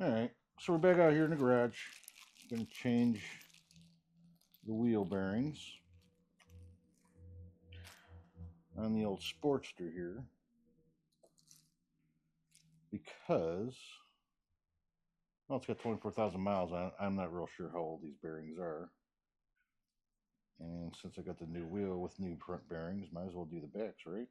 Alright, so we're back out here in the garage. Gonna change the wheel bearings on the old Sportster here because, well, it's got 24,000 miles on it. I'm not real sure how old these bearings are. And since I got the new wheel with new front bearings, might as well do the backs, right?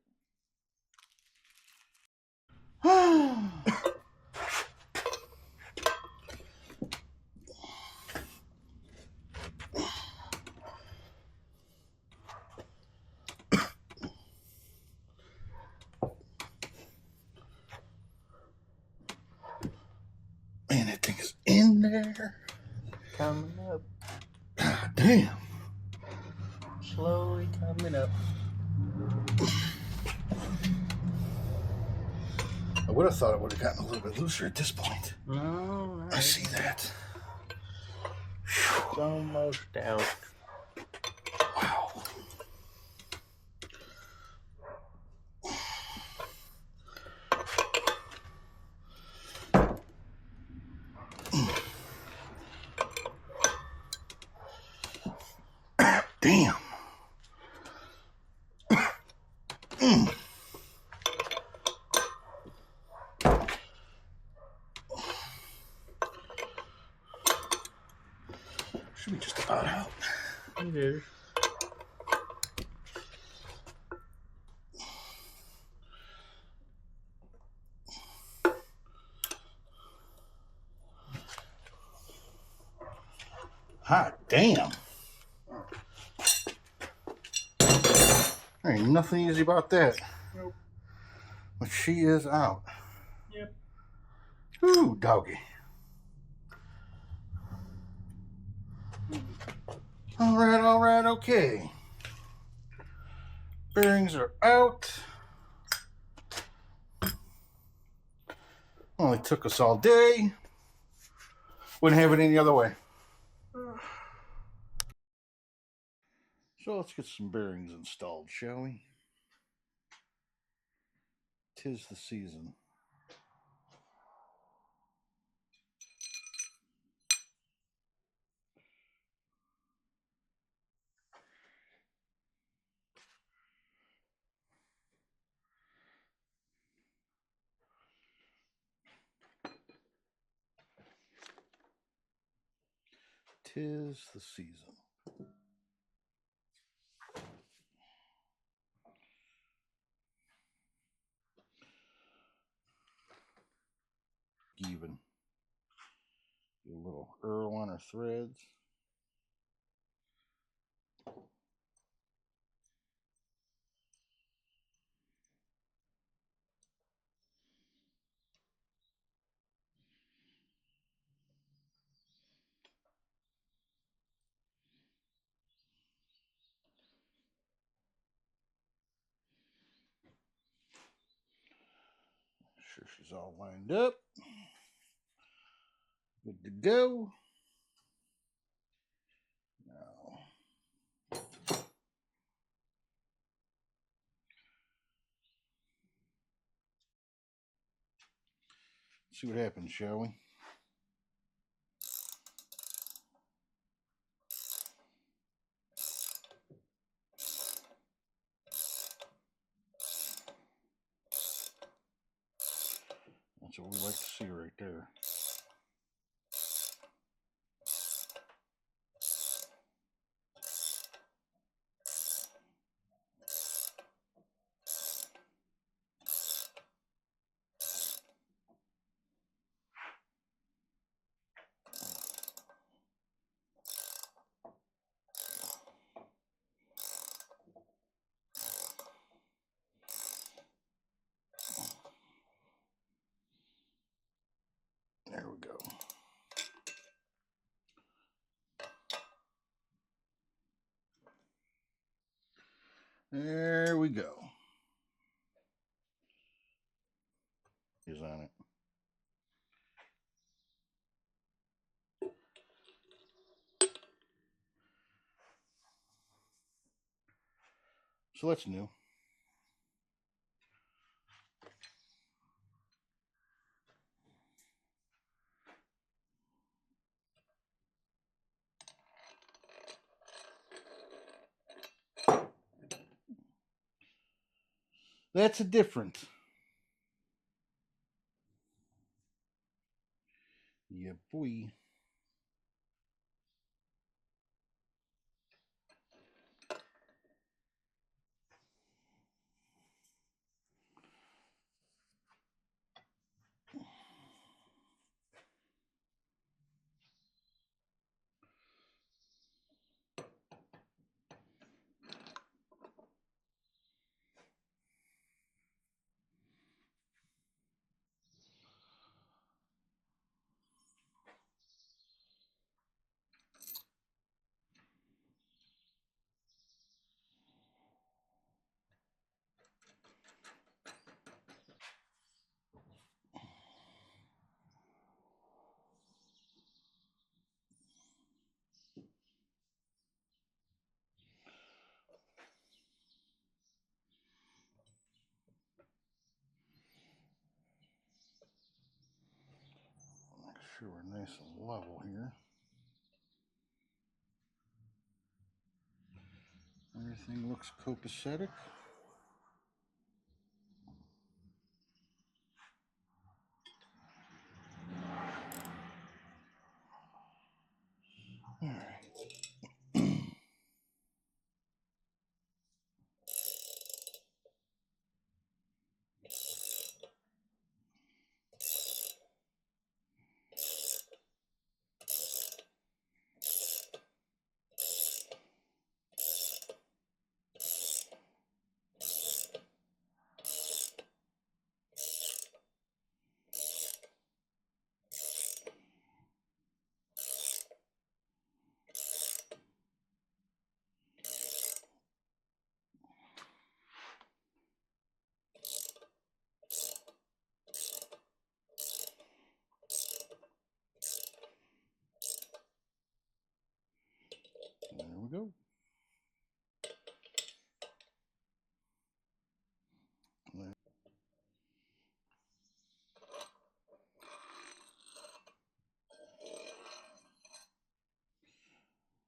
Man, that thing is in there. Coming up. God damn. Slowly coming up. I would have thought it would have gotten a little bit looser at this point. No, I see that. It's almost out. Wow. Damn. Should be just about out. It is. Hot damn. There ain't nothing easy about that. Nope. But she is out. Yep. Ooh, doggy. All right, okay. Bearings are out. Only took us all day. Wouldn't have it any other way. So let's get some bearings installed, shall we? 'Tis the season. Tis the season. Even. Get a little Earl on our threads. Sure she's all lined up. Good to go. Now, see what happens, shall we? That's what we like to see right there. There we go. There we go. Is on it. So that's new. That's a different. Yeah, boy. Make sure we're nice and level here. Everything looks copacetic. All right. There we go.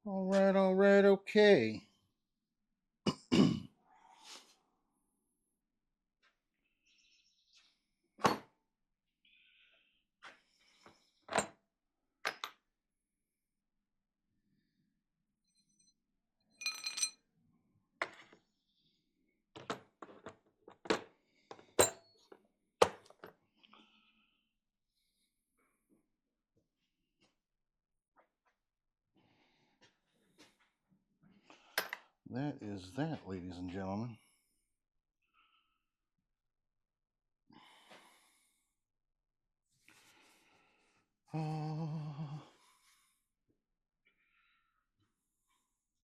All right, okay. That is that, ladies and gentlemen.